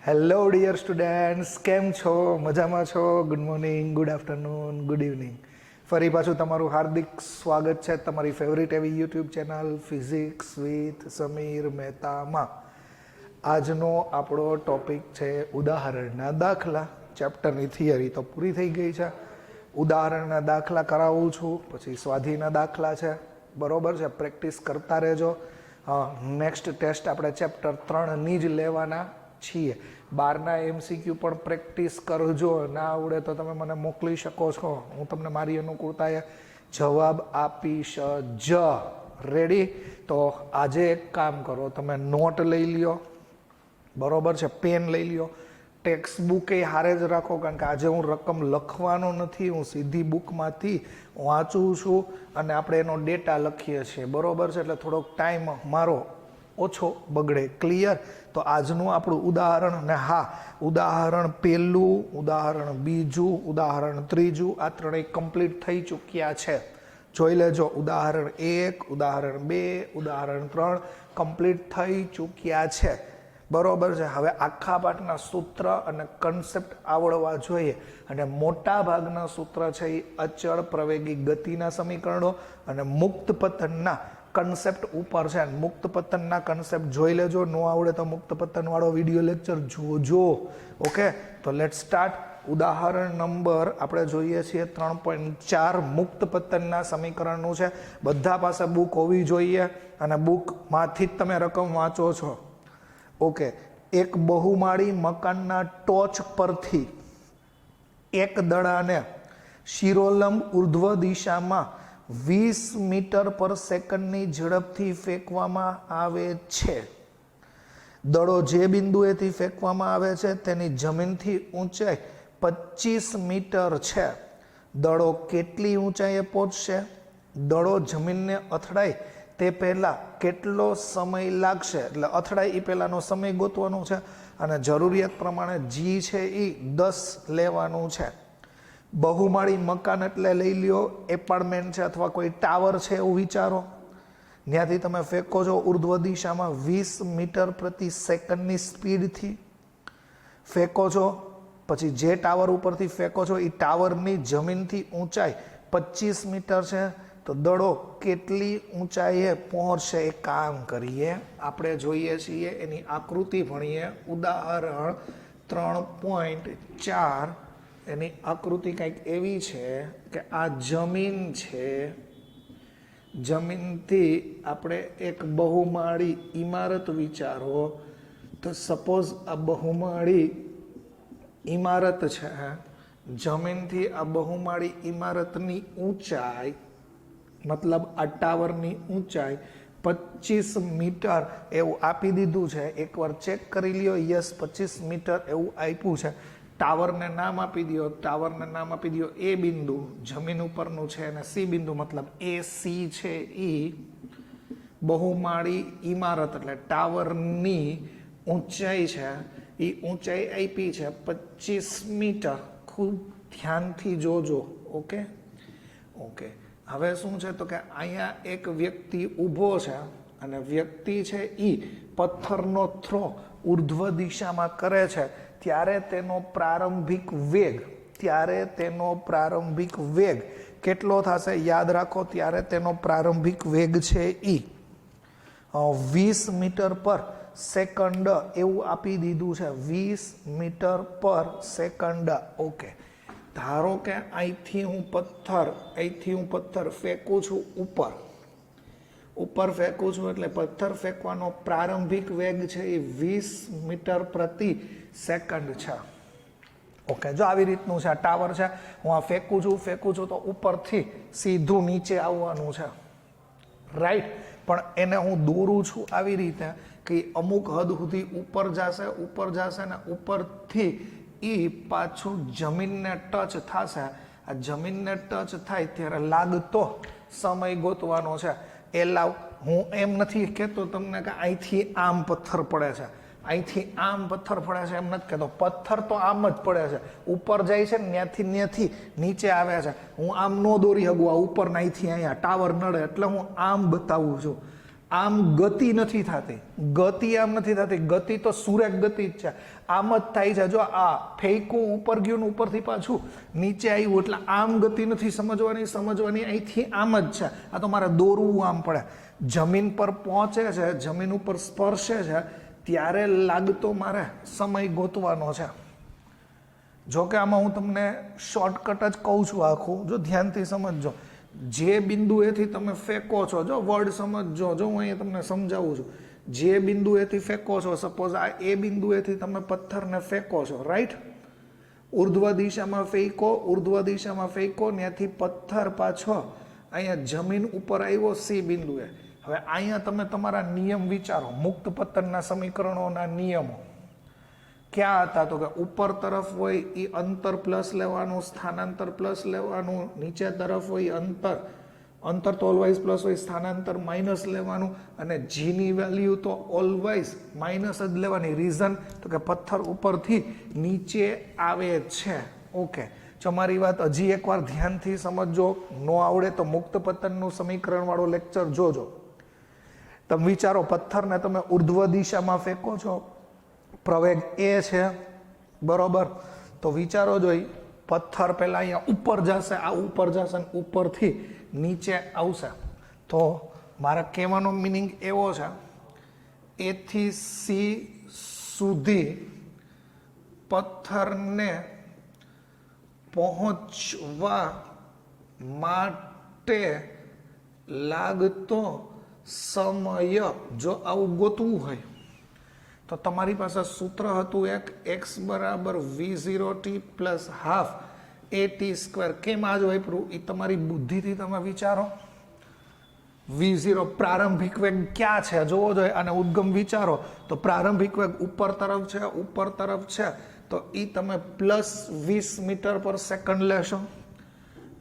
Hello dear students, કેમ છો? મજામાં છો? Good morning, good afternoon, good evening. ફરી પાછું તમારું હાર્દિક સ્વાગત છે તમારી ફેવરિટ એવી YouTube channel physics with Sameer મહેતામાં. આજનો આપણો ટોપિક છે ઉદાહરણના દાખલા. ચેપ્ટરની થિયરી તો પૂરી થઈ ગઈ છે. ઉદાહરણના દાખલા કરાવું છું, પછી સ્વાધીના દાખલા છે, બરોબર છે. પ્રેક્ટિસ કરતા રહેજો. નેક્સ્ટ ટેસ્ટ આપણે ચેપ્ટર 3ની જ લેવાના છીએ. 12ના MCQ પણ પ્રેક્ટિસ કરજો. ના આવડે તો તમે મને મોકલી શકો છો, હું તમને મારી અનુકૂળતાએ જવાબ આપીશ જ. રેડી? તો આજે એક કામ કરો, તમે નોટ લઈ લ્યો, બરોબર છે, પેન લઈ લ્યો, ટેક્સ્ટ બુક એ હારે જ રાખો, કારણ કે આજે હું રકમ લખવાનો નથી, હું સીધી બુકમાંથી વાંચું છું અને આપણે એનો ડેટા લખીએ છીએ, બરોબર છે. એટલે થોડોક ટાઈમ મારો ઓછો બગડે. ક્લિયર? તો આજનું આપણું ઉદાહરણ, ને હા, ઉદાહરણ પહેલું, ઉદાહરણ બીજું, ઉદાહરણ ત્રીજું, આ ત્રણેય કમ્પ્લીટ થઈ ચૂક્યા છે. જોઈ લેજો. ઉદાહરણ 1, ઉદાહરણ 2, ઉદાહરણ 3 કમ્પ્લીટ થઈ ચૂક્યા છે, બરોબર છે. હવે આખા પાઠના સૂત્ર અને કન્સેપ્ટ આવડવા જોઈએ, અને મોટા ભાગના સૂત્ર છે એ અચળ પ્રવેગી ગતિના સમીકરણો અને મુક્ત પતનના કન્સેપ્ટ ઉપર છે. મુક્ત પતનના કન્સેપ્ટ જોઈ લેજો. ન આવડે તો મુક્ત પતન વાળો વિડીયો લેક્ચર જોજો. ઓકે, તો લેટ સ્ટાર્ટ. ઉદાહરણ નંબર આપણે જોઈએ છીએ 3.4 મુક્ત પતનના સમીકરણનું છે. બધા પાસે બુક હોવી જોઈએ અને બુકમાંથી જ તમે રકમ વાંચો છો. ઓકે, એક બહુમાળી મકાનના ટોચ પરથી એક દડાને શિરોલંબ ઉર્ધ્વ દિશામાં 20 મીટર પર સેકન્ડની ઝડપથી ફેંકવામાં આવે છે. દડો જે બિંદુએથી ફેંકવામાં આવે છે તેની જમીનથી ઊંચાઈ 25 મીટર છે. દડો કેટલી ઊંચાઈએ પહોંચશે? દડો જમીનને અથડાય તે પહેલાં કેટલો સમય લાગશે? એટલે અથડાય એ પહેલાંનો સમય ગોતવાનો છે, અને જરૂરિયાત પ્રમાણે જી છે એ 10 લેવાનું છે. બહુમાળી મકાન એટલે લઈ લ્યો એપાર્ટમેન્ટ છે અથવા કોઈ ટાવર છે એવું વિચારો. ત્યાંથી તમે ફેંકો છો ઉર્ધ્વ દિશામાં 20 મીટર પ્રતિ સેકન્ડની સ્પીડથી ફેંકો છો. પછી જે ટાવર ઉપરથી ફેંકો છો એ ટાવરની જમીનથી ઊંચાઈ 25 મીટર છે. તો દડો કેટલી ઊંચાઈએ પહોંચશે એ કામ કરીએ. આપણે જોઈએ છીએ એની આકૃતિ ભણીએ. ઉદાહરણ 3.4 એની આકૃતિ કંઈક એવી છે કે આ જમીન છે. જમીનથી આપણે એક બહુમાળી ઇમારત વિચારો. તો સપોઝ આ બહુમાળી ઇમારત છે. જમીનથી આ બહુમાળી ઇમારતની ઊંચાઈ, મતલબ આ ટાવરની ઊંચાઈ 25 મીટર એવું આપી દીધું છે. એકવાર ચેક કરી લ્યો. યસ, 25 મીટર એવું આપ્યું છે. ટાવરને નામ આપી દો. ટાવરને નામ આપી દો એ બિંદુ, જમીન ઉપરનું છે, અને સી બિંદુ મતલબ AC છે એ બહુમાળી ઇમારત એટલે ટાવરની ઊંચાઈ છે. એ ઊંચાઈ આપી છે 25 મીટર. ખૂબ ધ્યાનથી જોજો. Okay okay. હવે શું છે તો કે અહીંયા એક વ્યક્તિ ઊભો છે, અને વ્યક્તિ છે એ પથ્થરનો થ્રો ઉર્ધ્વ દિશામાં કરે છે. ત્યારે તેનો પ્રારંભિક વેગ કેટલો થશે? યાદ રાખો, ત્યારે તેનો પ્રારંભિક વેગ છે એ 20 મીટર પર સેકન્ડ એવું આપી દીધું છે. 20 મીટર પર સેકન્ડ. ઓકે, ધારો કે અહીંથી હું પથ્થર ફેંકું છું ઉપર ફેંકું છું, એટલે પથ્થર ફેંકવાનો પ્રારંભિક વેગ છે એ 20 મીટર પ્રતિ સેકન્ડ છે. ઓકે, જો આવી રીતનું છે. આ ટાવર છે, હું આ ફેંકું છું તો ઉપરથી સીધું નીચે આવવાનું છે, રાઈટ? પણ એને હું દોરું છું આવી રીતે કે અમુક હદ સુધી ઉપર જશે ને ઉપરથી એ પાછું જમીનને ટચ થશે. આ જમીનને ટચ થાય ત્યારે લાગતો સમય ગોતવાનો છે. એ લાવ, હું એમ નથી કહેતો તમને કે અહીંથી આમ પથ્થર પડે છે, અહીંથી આમ પથ્થર પડે છે, એમ નથી કહેતો. પથ્થર તો આમ જ પડે છે, ઉપર જાય છે ને ત્યાંથી નીચે આવે છે. હું આમ ન દોરી શકું. આ ઉપર અહીંથી અહીંયા ટાવર નડે એટલે હું આમ બતાવું છું. આમ ગતિ નથી થતી, ગતિ આમ નથી થતી, ગતિ તો સુરેખ ગતિ જ છે, આમ જ થાય છે. જો આ ફેંકું ઉપર ગયું ને ઉપરથી પાછું નીચે આવ્યું એટલે આમ ગતિ નથી સમજવાની અહીંથી આમ જ છે. આ તો મારે દોરવું આમ પડે. જમીન પર પહોંચે છે, જમીન ઉપર સ્પર્શે છે ત્યારે લાગતો મારે સમય ગોતવાનો છે. જો કે આમાં હું તમને શોર્ટકટ જ કહું છું આખું, જો ધ્યાનથી સમજજો. જે બિંદુએથી તમે ફેંકો છો, જો વર્ડ સમજજો, જો હું અહીંયા તમને સમજાવું છું. જે બિંદુએથી ફેંકો છો, સપોઝ આ એ બિંદુએથી તમે પથ્થરને ફેંકો છો, રાઈટ? ઉર્ધ્વ દિશામાં ફેંકો, ત્યાંથી પથ્થર પાછો અહીંયા જમીન ઉપર આવ્યો સી બિંદુએ. હવે અહીંયા તમે તમારા નિયમ વિચારો, મુક્ત પતનના સમીકરણોના નિયમો ક્યાં હતા? તો કે ઉપર તરફ હોય એ અંતર પ્લસ લેવાનું, સ્થાનાંતર પ્લસ લેવાનું, નીચે તરફ હોય અંતર તો ઓલવાઇઝ પ્લસ હોય, સ્થાનાંતર માઇનસ લેવાનું, અને જીની વેલ્યુ તો ઓલવાઇઝ માઇનસ જ લેવાની. રીઝન તો કે પથ્થર ઉપરથી નીચે આવે છે. ઓકે, જો મારી વાત હજી એકવાર ધ્યાનથી સમજજો, નો આવડે તો મુક્ત પતનનું સમીકરણ વાળો લેક્ચર જોજો. તમે વિચારો, પથ્થરને તમે ઉર્ધ્વ દિશામાં ફેંકો છો, પ્રવેગ એ છે, બરોબર? તો વિચારો જોઈ, પથ્થર પહેલા અહીંયા ઉપર જશે, આ ઉપર જશે અને ઉપરથી નીચે આવશે. તો મારા કહેવાનો મિનિંગ એવો છે, એ થી સી સુધી પથ્થરને પહોંચવા માટે લાગતો સમય જો આવું ગોતવું હોય તો તમારી પાસે સૂત્ર હતું એક, x બરાબર v0t plus half at square. કેમ આજ વાપરું એ તમારી બુદ્ધિથી તમે વિચારો. v0 પ્રારંભિક વેગ ક્યાં છે જોવો જોઈએ, અને ઉદ્ગમ વિચારો તો પ્રારંભિક વેગ ઉપર તરફ છે, તો એ તમે પ્લસ 20 મીટર પર સેકન્ડ લેશો,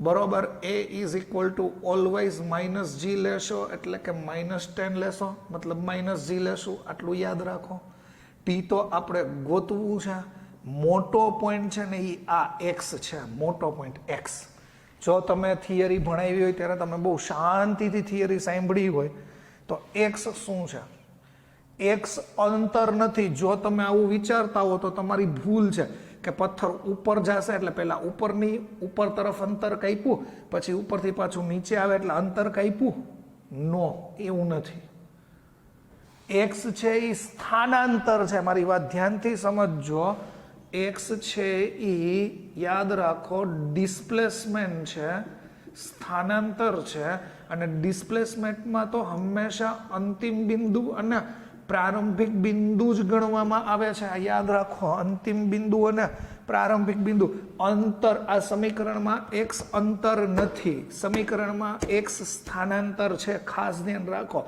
બરોબર? a is equal to always minus G લેશો, એટલે કે -10 લેશો, મતલબ -g લેશું. આટલું યાદ રાખો. ટી તો આપણે ગોતવું છે. મોટો પોઈન્ટ છે ને એ આ એક્સ છે, મોટો પોઈન્ટ એક્સ. જો તમે થિયરી ભણાવી હોય ત્યારે તમે બહુ શાંતિથી થિયરી સાંભળી હોય તો એક્સ શું છે? એક્સ અંતર નથી. જો તમે આવું વિચારતા હો તો તમારી ભૂલ છે કે પથ્થર ઉપર જશે એટલે પહેલા ઉપર તરફ અંતર કાપ્યું, પછી ઉપરથી પાછું નીચે આવે એટલે અંતર કાપ્યું. નો, એવું નથી. એક્સ છે એ સ્થાનાંતર છે. મારી વાત ધ્યાનથી સમજજો. એક્સ છે એ યાદ રાખો ડિસ્પ્લેસમેન્ટ છે, સ્થાનાંતર છે. અને ડિસ્પ્લેસમેન્ટમાં તો હંમેશા અંતિમ બિંદુ અને પ્રારંભિક બિંદુ જ ગણવામાં આવે છે. આ યાદ રાખો, અંતિમ બિંદુ અને પ્રારંભિક બિંદુ. અંતર આ સમીકરણમાં એક્સ અંતર નથી, સમીકરણમાં એક્સ સ્થાનાંતર છે. ખાસ ધ્યાન રાખો,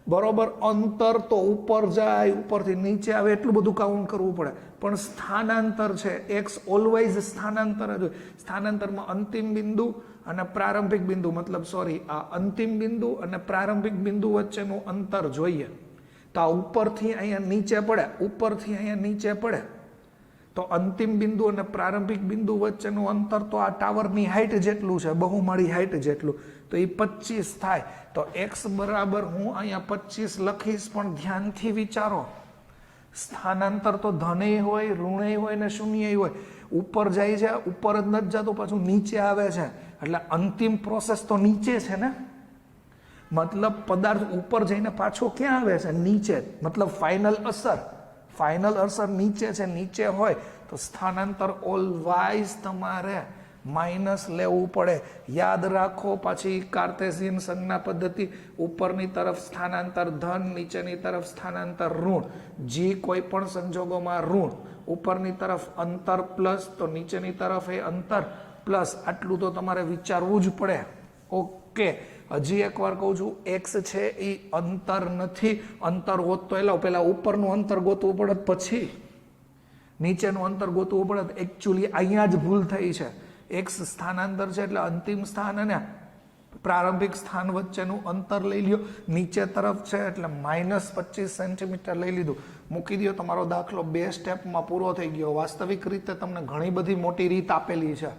બરોબર? અંતર તો ઉપર જાય, ઉપરથી નીચે આવે એટલું બધું કાઉન્ટ કરવું પડે, પણ સ્થાનાંતર છે. એક્સ ઓલવેઝ સ્થાનાંતર જ હોય. સ્થાનાંતરમાં અંતિમ બિંદુ અને પ્રારંભિક બિંદુ, મતલબ સોરી, આ અંતિમ બિંદુ અને પ્રારંભિક બિંદુ વચ્ચેનું અંતર જોઈએ. તો આ ઉપરથી અહીંયા નીચે પડે તો અંતિમ બિંદુ અને પ્રારંભિક બિંદુ વચ્ચેનું અંતર તો આ ટાવરની હાઈટ જેટલું છે, બહુમાળી હાઈટ જેટલું, તો એ 25 થાય. તો એક્સ બરાબર હું અહીંયા 25 લખીશ, પણ ધ્યાનથી વિચારો, સ્થાનાંતર તો ધને હોય, ઋણે હોય ને શૂન્ય હોય. ઉપર જાય છે, ઉપર જ નથી જતું, પાછું નીચે આવે છે, એટલે અંતિમ પ્રોસેસ તો નીચે છે ને. મતલબ પદાર્થ ઉપર જઈને પાછો ક્યાં આવે છે? નીચે. મતલબ ફાઇનલ અસર નીચે છે. નીચે હોય તો સ્થાનાંતર ઓલવાઇઝ તમારે માઇનસ લેવું પડે. યાદ રાખો, પાછી કાર્ટેશિયન સંજ્ઞા પદ્ધતિ, ઉપરની તરફ સ્થાનાંતર ધન, નીચેની તરફ સ્થાનાંતર ઋણ. જી કોઈ પણ સંજોગોમાં ઋણ. ઉપરની તરફ અંતર પ્લસ તો નીચેની તરફ એ અંતર પ્લસ. આટલું તો તમારે વિચારવું જ પડે. ઓકે, હજી એકવાર કહું છું, એક્સ છે એ અંતર નથી. અંતર હોત તો પેલા ઉપરનું અંતર ગોતવું પડત, પછી નીચેનું અંતર ગોતવું પડત. એકચ્યુઅલી અહીંયા જ ભૂલ થઈ છે. એક્સ સ્થાનાંતર છે એટલે અંતિમ સ્થાન અને પ્રારંભિક સ્થાન વચ્ચેનું અંતર લઈ લ્યો. નીચે તરફ છે એટલે -25 સેન્ટીમીટર લઈ લીધું. મૂકી દો, તમારો દાખલો 2 સ્ટેપમાં પૂરો થઈ ગયો. વાસ્તવિક રીતે તમને ઘણી બધી મોટી રીત આપેલી છે.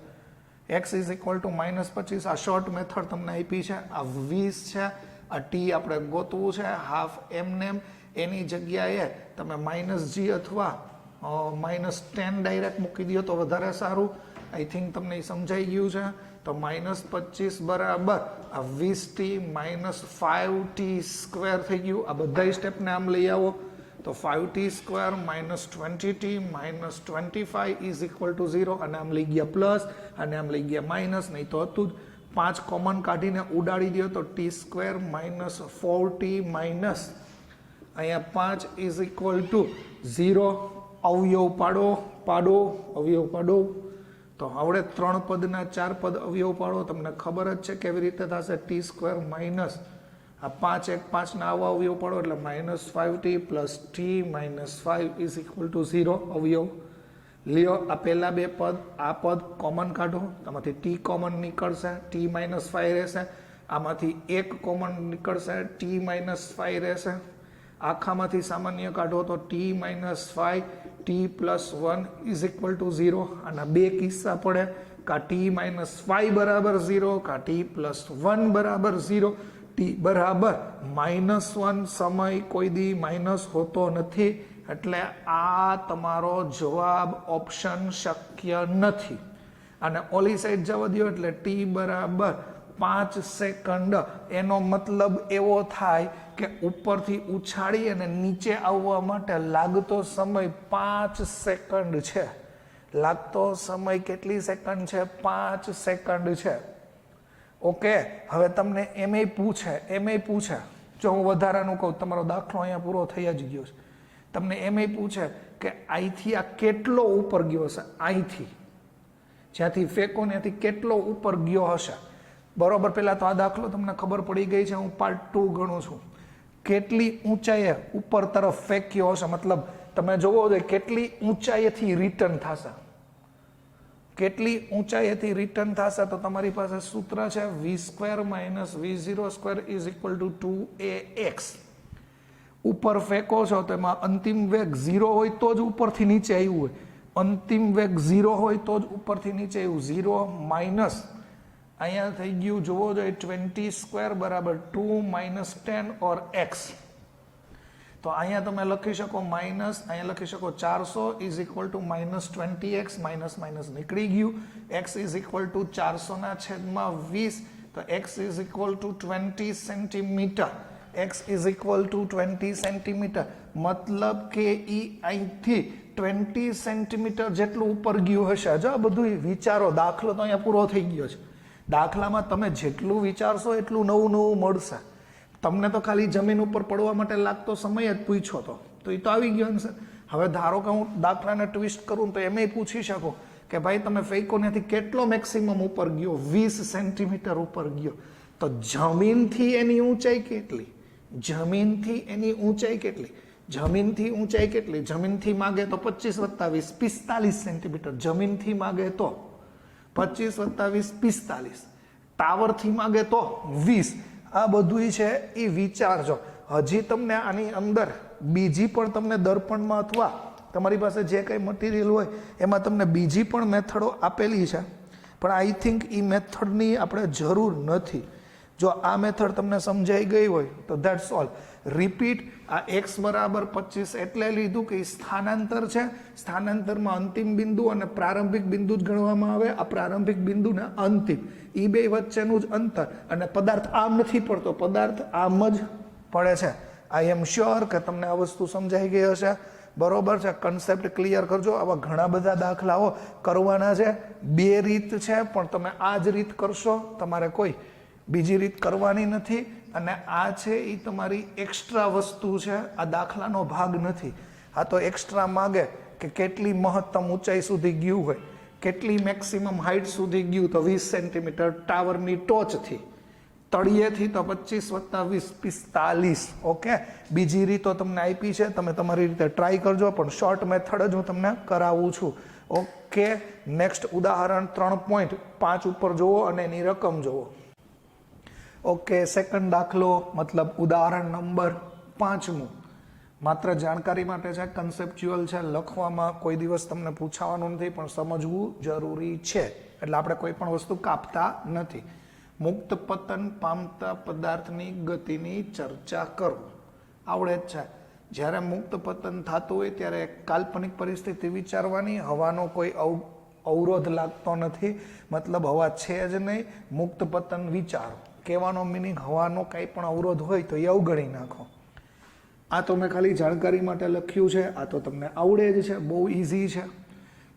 x ઇઝ ઇક્વલ ટુ -25, આ શોર્ટ મેથડ તમને આપી છે. આ 20 છે, આ ટી આપણે ગોતવું છે, હાફ એમનેમ એની જગ્યાએ તમે -g અથવા -10 ડાયરેક્ટ મૂકી દો તો વધારે સારું. આઈ થિંક તમને એ સમજાઈ ગયું છે. તો -25 બરાબર આ 20t -5t સ્ક્વેર થઈ ગયું. આ બધા સ્ટેપને આમ લઈ આવો તો 5t square -20t -25 is equal two 0. અને આમ લઈ ગયા પ્લસ અને આમ લઈ ગયા માઇનસ, નહીં તો હતું જ. 5 કોમન કાઢીને ઉડાડી દો તો t સ્ક્વેર -4t માઇનસ અહીંયા 5 ઇઝ ઇક્વલ ટુ 0. અવયવ પાડો અવયવ પાડો. તો આવડે 3 પદના 4 પદ અવયવ પાડો. તમને ખબર જ છે કેવી રીતે થશે. ટી સ્ક્વેર માઇનસ આ 5 1 5 ના આવા અવયવ પાડો એટલે -5t plus T -5 is equal two 0 અવયવ લ્યો. આ પહેલા બે પદ, આ પદ કોમન કાઢો, આમાંથી ટી કોમન નીકળશે, ટી -5 રહેશે. આમાંથી 1 કોમન નીકળશે, ટી -5 રહેશે. આખામાંથી સામાન્ય કાઢો તો T -5 T +1 is equal two 0. આના બે કિસ્સા પડે, કા ટી -5 બરાબર 0, કા ટી +1 બરાબર 0. ટી બરાબર -1 સમય કોઈ દી માઇનસ હોતો નથી, એટલે આ તમારો જવાબ ઓપ્શન શક્ય નથી. અને ઓલી સાઈડ જવા દો એટલે ટી બરાબર 5 સેકન્ડ. એનો મતલબ એવો થાય કે ઉપરથી ઉછાળી અને નીચે આવવા માટે લાગતો સમય 5 સેકન્ડ છે. લાગતો સમય કેટલી સેકન્ડ છે? 5 સેકન્ડ છે. ઓકે, હવે તમને એમે પૂછે, જો હું વધારાનું કહું, તમારો દાખલો અહીંયા પૂરો થઈ જ ગયો છે. તમને એમે પૂછે કે અહીંથી આ કેટલો ઉપર ગયો હશે, અહીંથી જ્યાંથી ફેંકો ત્યાંથી કેટલો ઉપર ગયો હશે. બરોબર, પહેલા તો આ દાખલો તમને ખબર પડી ગઈ છે. હું પાર્ટ 2 ગણું છું. કેટલી ઊંચાઈએ ઉપર તરફ ફેંક્યો હશે, મતલબ તમે જોવો જોઈએ કેટલી ઊંચાઈથી રિટર્ન થશે. કેટલી ઊંચાઈથી રિટર્ન થશે તો તમારી પાસે સૂત્ર છે v² - v0² is equal two 2ax. ઉપર ફેંકો છો તો એમાં અંતિમ વેગ 0 હોય તો જ ઉપરથી નીચે આવ્યું હોય. અંતિમ વેગ 0 હોય તો જ ઉપરથી નીચે આવ્યું. 0 માઇનસ અહીંયા થઈ ગયું, જોવો જોઈએ 20² બરાબર 2 - 10 ઓર x. તો અહીંયા તમે લખી શકો માઇનસ, અહીંયા લખી શકો 400 is equal two -20x. Minus નીકળી ગયું. x is equal two 400/20. તો x is equal two 20 centimetre. x is equal two 20 centimetre. મતલબ કે અહીંથી 20 સેન્ટીમીટર જેટલું ઉપર ગયું હશે. જો આ બધું વિચારો, દાખલો તો અહીંયા પૂરો થઈ ગયો છે. દાખલામાં તમે જેટલું વિચારશો એટલું નવું મળશે. તમને તો ખાલી જમીન ઉપર પડવા માટે લાગતો સમય જ પૂછ્યો તો એ તો આવી ગયો આન્સર. હવે ધારો કે હું દાખલાને ટ્વિસ્ટ કરું તો એમ પૂછી શકો કે ભાઈ તમે ફેંકોનેથી કેટલો મેક્સિમમ ઉપર ગયો? 20 સેન્ટીમીટર ઉપર ગયો. તો જમીનથી એની ઊંચાઈ કેટલી? જમીનથી માગે તો 25 + 20 45 સેન્ટીમીટર. જમીનથી માગે તો 25 + 20 45. ટાવરથી માગે તો 20. આ બધું છે એ વિચારજો. હજી તમને આની અંદર બીજી પણ તમને દર્પણમાં અથવા તમારી પાસે જે કંઈ મટીરિયલ હોય એમાં તમને બીજી પણ મેથડો આપેલી છે, પણ આઈ થિંક એ મેથડની આપણે જરૂર નથી. જો આ મેથડ તમને સમજાઈ ગઈ હોય તો ધેટ્સ ઓલ. રિપીટ. આ x બરાબર 25 એટલે લીધું કે સ્થાનાંતર છે. સ્થાનાંતરમાં અંતિમ બિંદુ અને પ્રારંભિક બિંદુ જ ગણવામાં આવે. આ પ્રારંભિક બિંદુ ને અંતિમ, એ બે વચ્ચેનું જ અંતર. અને પદાર્થ આમ નથી પડતો, પદાર્થ આમ જ પડે છે. આઈ એમ શ્યોર કે તમને આ વસ્તુ સમજાઈ ગઈ હશે. બરોબર છે, કન્સેપ્ટ ક્લિયર કરજો. આવા ઘણા બધા દાખલાઓ કરવાના છે. 2 રીત છે, પણ તમે આ જ રીત કરશો, તમારે કોઈ બીજી રીત કરવાની નથી. અને આ છે એ તમારી એક્સ્ટ્રા વસ્તુ છે, આ દાખલાનો ભાગ નથી. આ તો એક્સ્ટ્રા માગે કે કેટલી મહત્તમ ઊંચાઈ સુધી ગયું હોય, કેટલી મેક્સિમમ હાઇટ સુધી ગયું, તો 20 સેન્ટીમીટર ટાવરની ટોચથી. તળિયેથી તો 25 + 20 45. ઓકે, બીજી રીતો તમને આપી છે, તમે તમારી રીતે ટ્રાય કરજો, પણ શોર્ટ મેથડ જ હું તમને કરાવું છું. ઓકે, નેક્સ્ટ ઉદાહરણ 3.5 ઉપર જુઓ અને એની રકમ જુઓ. ઓકે, સેકન્ડ દાખલો, મતલબ ઉદાહરણ નંબર 5. માત્ર જાણકારી માટે છે, કન્સેપ્ચ્યુઅલ છે, લખવામાં કોઈ દિવસ તમને પૂછાવાનું નથી, પણ સમજવું જરૂરી છે. એટલે આપણે કોઈ પણ વસ્તુ કાપતા નથી. મુક્ત પતન પામતા પદાર્થની ગતિની ચર્ચા કરો. આવડે જ છે. જ્યારે મુક્ત પતન થતું હોય ત્યારે કાલ્પનિક પરિસ્થિતિ વિચારવાની. હવાનો કોઈ અવરોધ લાગતો નથી, મતલબ હવા છે જ નહીં. મુક્ત પતન વિચારો, કહેવાનો મિનિંગ હવાનો કંઈ પણ અવરોધ હોય તો એ અવગણી નાખો. આ તો મેં ખાલી જાણકારી માટે લખ્યું છે. આ તો તમને આવડે જ છે, બહુ ઇઝી છે.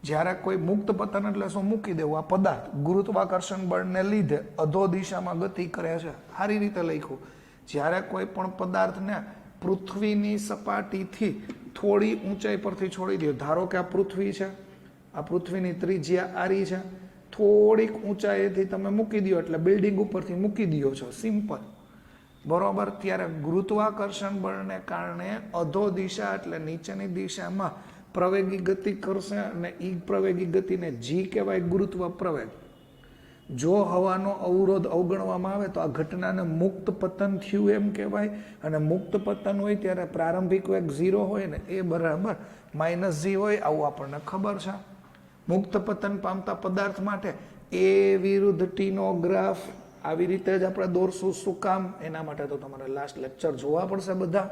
જ્યારે કોઈ મુક્ત પતન એટલે શું? મૂકી દેવું. આ પદાર્થ ગુરુત્વાકર્ષણ બળને લીધે અધો દિશામાં ગતિ કરે છે. સારી રીતે લખ્યું. જ્યારે કોઈ પણ પદાર્થને પૃથ્વીની સપાટીથી થોડી ઊંચાઈ પરથી છોડી દો. ધારો કે આ પૃથ્વી છે, આ પૃથ્વીની ત્રિજ્યા આરી છે, થોડીક ઊંચાઈથી તમે મૂકી દો એટલે બિલ્ડિંગ ઉપરથી મૂકી દો છો, સિમ્પલ, બરોબર. ત્યારે ગુરુત્વાકર્ષણ બળને કારણે અધો દિશા એટલે નીચેની દિશામાં પ્રવેગી ગતિ કરશે અને એ પ્રવેગી ગતિને જી કહેવાય, ગુરુત્વ પ્રવેગ. જો હવાનો અવરોધ અવગણવામાં આવે તો આ ઘટનાને મુક્ત પતન થયું એમ કહેવાય. અને મુક્ત પતન હોય ત્યારે પ્રારંભિક વેગ 0 હોય ને એ બરાબર -g હોય, આવું આપણને ખબર છે. મુક્ત પતન પામતા પદાર્થ માટે એ વિરુદ્ધ ટીનો ગ્રાફ આવી રીતે જ આપણે દોરશું. શું કામ? એના માટે તો તમારે લાસ્ટ લેક્ચર જોવા પડશે બધા.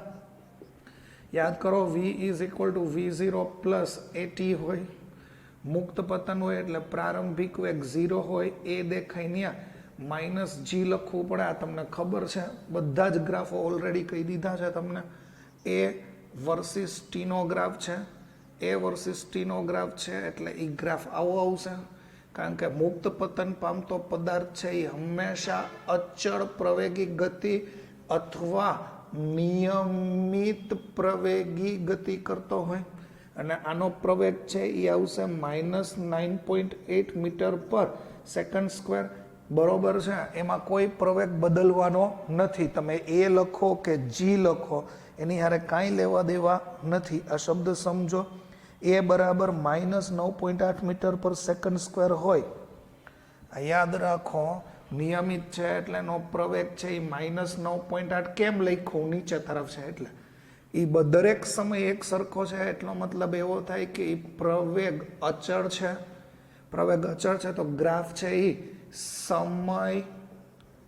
યાદ કરો, v = v0 + at હોય. મુક્ત પતન હોય એટલે પ્રારંભિક વેગ 0 હોય, એ દેખાય ત્યાં -g લખવું પડે. આ તમને ખબર છે, બધા જ ગ્રાફો ઓલરેડી કહી દીધા છે તમને. એ વર્સિસ ટીનો ગ્રાફ છે, એ વર્સિસ ટીનો ગ્રાફ છે એટલે એ ગ્રાફ આવો આવશે. કારણ કે મુક્ત પતન પામતો પદાર્થ છે એ હંમેશા અચળ પ્રવેગી ગતિ અથવા નિયમિત પ્રવેગી ગતિ કરતો હોય. અને આનો પ્રવેગ છે એ આવશે -9.8 મીટર/સેકન્ડ². બરોબર છે. એમાં કોઈ પ્રવેગ બદલવાનો નથી. તમે એ લખો કે જી લખો, એની હારે કાંઈ લેવા દેવા નથી. આ શબ્દ સમજો. એ બરાબર -9.8 મીટર/સેકન્ડ² હોય. આ યાદ રાખો. નિયમિત છે એટલે એનો પ્રવેગ છે એ -9.8 કેમ લખ્યું? નીચે તરફ છે એટલે. એ દરેક સમય એક સરખો છે એટલો મતલબ એવો થાય કે એ પ્રવેગ અચળ છે. પ્રવેગ અચળ છે તો ગ્રાફ છે એ સમય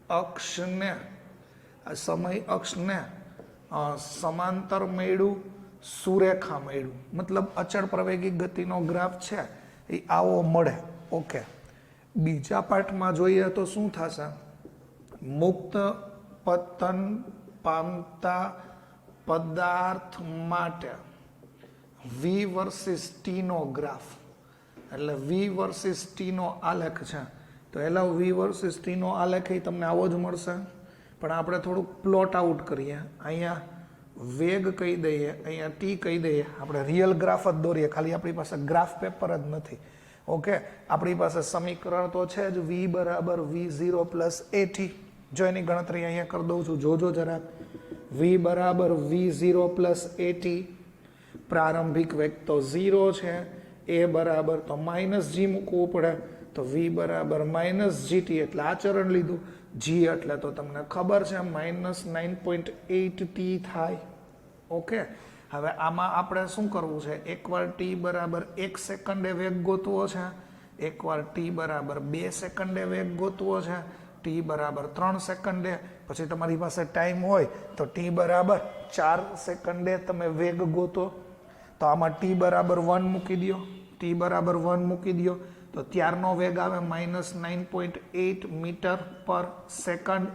અક્ષને સમાંતર મેળવું, સુરેખા મેળવું. મતલબ અચળ પ્રવેગી ગતિનો ગ્રાફ છે એ આવો મળે. ઓકે, બીજા પાર્ટમાં જોઈએ તો શું થશે? મુક્ત પતન પામતા પદાર્થ માટે v વર્સિસ t નો ગ્રાફ, એટલે v વર્સિસ t નો આલેખ છે. તો એલા v વર્સિસ t નો આલેખ એ તમને આવો જ મળશે. પણ આપણે થોડુંક પ્લોટ આઉટ કરીએ. અહીંયા વેગ કહી દઈએ, અહીંયા t કહી દઈએ. આપણે રિયલ ગ્રાફ જ દોરીએ, ખાલી આપણી પાસે ગ્રાફ પેપર જ નથી. ઓકે, આપણી પાસે સમીકરણ તો છે જ, v = v0 + at. જો એની ગણતરી અહીંયા કરી દઉં છું, જોજો જરાક. v = v0 + at. પ્રારંભિક વેગ તો 0 છે. a બરાબર તો -g મૂકવું પડે. તો v = -gt એટલે આચરણ લીધું. g એટલે તો તમને ખબર છે -9.8t થાય. ઓકે, હવે આમાં આપણે શું કરવું છે? એકવાર t બરાબર 1 સેકન્ડે વેગ ગોતવો છે, એકવાર t બરાબર 2 સેકન્ડે વેગ ગોતવો છે, t બરાબર 3 સેકન્ડે. પછી તમારી પાસે ટાઈમ હોય તો t બરાબર 4 સેકન્ડે તમે વેગ ગોતો. તો આમાં t બરાબર 1 મૂકી દો, t બરાબર 1 મૂકી દો તો ત્યારનો વેગ આવે -9.8 મીટર/સેકન્ડ.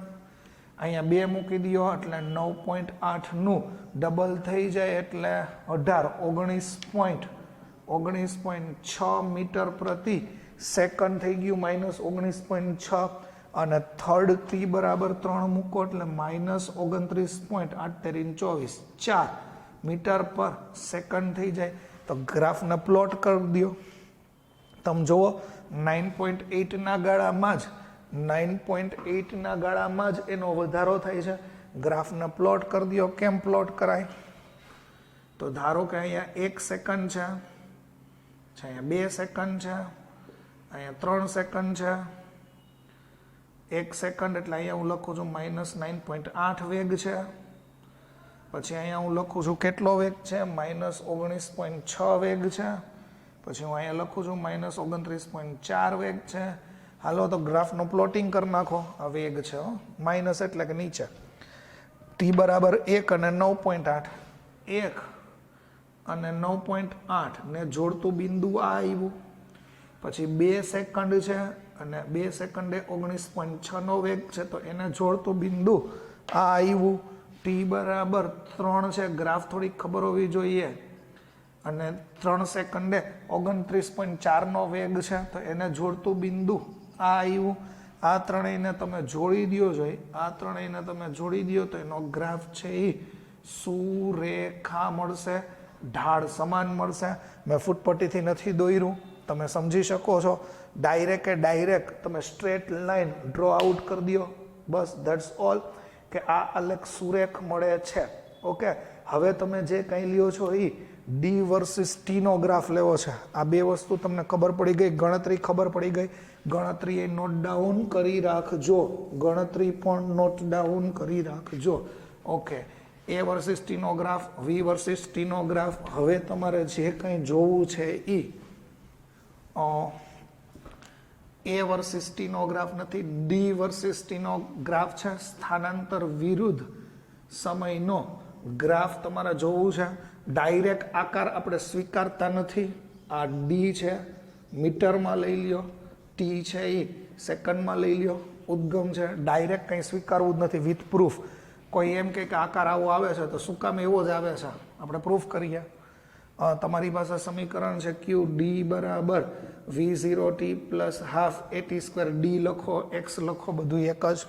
અહીંયા 2 મૂકી દો એટલે 9.8નું ડબલ થઈ જાય એટલે 19.6 મીટર/સેકન્ડ થઈ ગયું, -19.6. અને થર્ડ t બરાબર 3 મૂકો એટલે -29.8 4 મીટર/સેકન્ડ થઈ જાય. તો ગ્રાફને પ્લોટ કરી દો. તમે જુઓ 9.8ના ગાળામાં જ એનો વધારો થાય છે. ગ્રાફને પ્લોટ કરી દો. કેમ પ્લોટ કરાય? તો ધારો કે અહીંયા 1 સેકન્ડ છે, અહીંયા 2 સેકન્ડ છે, અહીંયા 3 સેકન્ડ છે. 1 સેકન્ડ એટલે અહીંયા હું લખું છું -9.8 વેગ છે. પછી અહીંયા હું લખું છું કેટલો વેગ છે? -19.6 વેગ છે. પછી હું અહીંયા લખું છું -29.4 વેગ છે. હાલો તો ગ્રાફનું પ્લોટિંગ કરી નાખો. આ વેગ છે માઇનસ એટલે કે નીચે. ટી બરાબર 1 અને 9.8, 1 અને 9.8 ને જોડતું બિંદુ આ આવ્યું. પછી 2 સેકન્ડ છે અને 2 સેકન્ડે 19.6 નો વેગ છે, તો એને જોડતું બિંદુ આ આવ્યું. ટી બરાબર 3 છે, ગ્રાફ થોડીક ખબર હોવી જોઈએ, અને 3 સેકન્ડે 29.4 નો વેગ છે, તો એને જોડતું બિંદુ આ આવ્યું. આ ત્રણેયને તમે જોડી દો જોઈએ, આ ત્રણેયને તમે જોડી દો તો એનો ગ્રાફ છે એ સુરેખા મળશે, ઢાળ સમાન મળશે. મેં ફૂટપટ્ટીથી નથી દોર્યું, તમે સમજી શકો છો. ડાયરેક્ટ તમે સ્ટ્રેટ લાઈન ડ્રો આઉટ કરી દો, બસ ધેટ્સ ઓલ, કે આ આલેખ સુરેખ મળે છે. ઓકે, હવે તમે જે કંઈ લ્યો છો એ ડી વર્સિસ ટીનો ગ્રાફ લેવો છે. આ બે વસ્તુ તમને ખબર પડી ગઈ, ગણતરી ખબર પડી ગઈ. ગણતરી એ નોટ ડાઉન કરી રાખજો, ગણતરી પણ નોટ ડાઉન કરી રાખજો. ઓકે, એ વર્સિસ ટીનો ગ્રાફ, વી વર્સિસ ટીનો ગ્રાફ. હવે તમારે જે કંઈ જોવું છે એ વર્સિસ ટીનો ગ્રાફ નથી, ડી વર્સિસ ટીનો ગ્રાફ છે. સ્થાનાંતર વિરુદ્ધ સમયનો ગ્રાફ તમારે જોવું છે. ડાયરેક્ટ આકાર આપણે સ્વીકારતા નથી. આ ડી છે મીટરમાં લઈ લ્યો, ટી છે એ સેકન્ડમાં લઈ લ્યો. ઉદ્ગમ છે, ડાયરેક્ટ કંઈ સ્વીકારવું જ નથી વિથ પ્રૂફ. કોઈ એમ કે આકાર આવો આવે છે તો શું કામ એવો જ આવે છે, આપણે પ્રૂફ કરીએ. તમારી પાસે સમીકરણ છે ક્યુ ડી બરાબર V0t plus half A T square. D લખો, એક્સ લખો, બધું એક જ.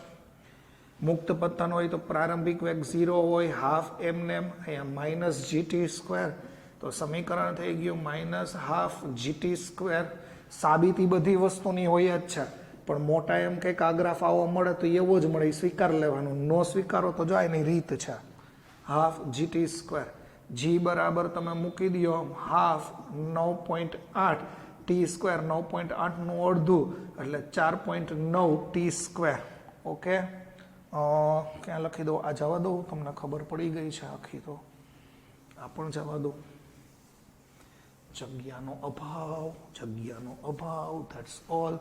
મુક્ત પતન હોય તો પ્રારંભિક વેગ 0 હોય, હાફ એમનેમ, અહીંયા માઇનસ જીટી સ્ક્વેર, તો સમીકરણ થઈ ગયું માઇનસ હાફ જીટી સ્ક્વેર. સાબિતી બધી વસ્તુની હોય જ છે, પણ મોટા એમ કંઈક આ ગ્રાફ આવો મળે તો એવો જ મળે, સ્વીકાર લેવાનું. નો સ્વીકારો તો જો એની રીત છે. હાફ જીટી સ્ક્વેર, જી બરાબર તમે મૂકી દો હાફ 9.8 ટી સ્ક્વેર, 9.8 નું અડધું એટલે 4.9 ટી સ્ક્વેર. ઓકે, ક્યાં લખી દો? આ જવા દો, તમને ખબર પડી ગઈ છે આખી, તો આ પણ જવા દો. જગ્યાનો અભાવ, ધેટ્સ ઓલ.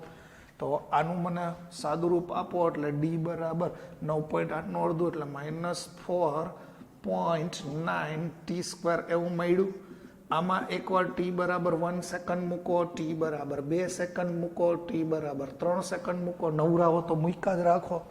તો આનું મને સાદુરૂપ આપો એટલે ડી બરાબર 9.8 નું અડધું એટલે -4.9 ટી સ્ક્વેર એવું મળ્યું. આમાં એકવાર ટી બરાબર 1 સેકન્ડ મૂકો, ટી બરાબર 2 સેકન્ડ મૂકો, ટી બરાબર 3 સેકન્ડ મૂકો. નવરાવો તો મૂકા જ રાખો.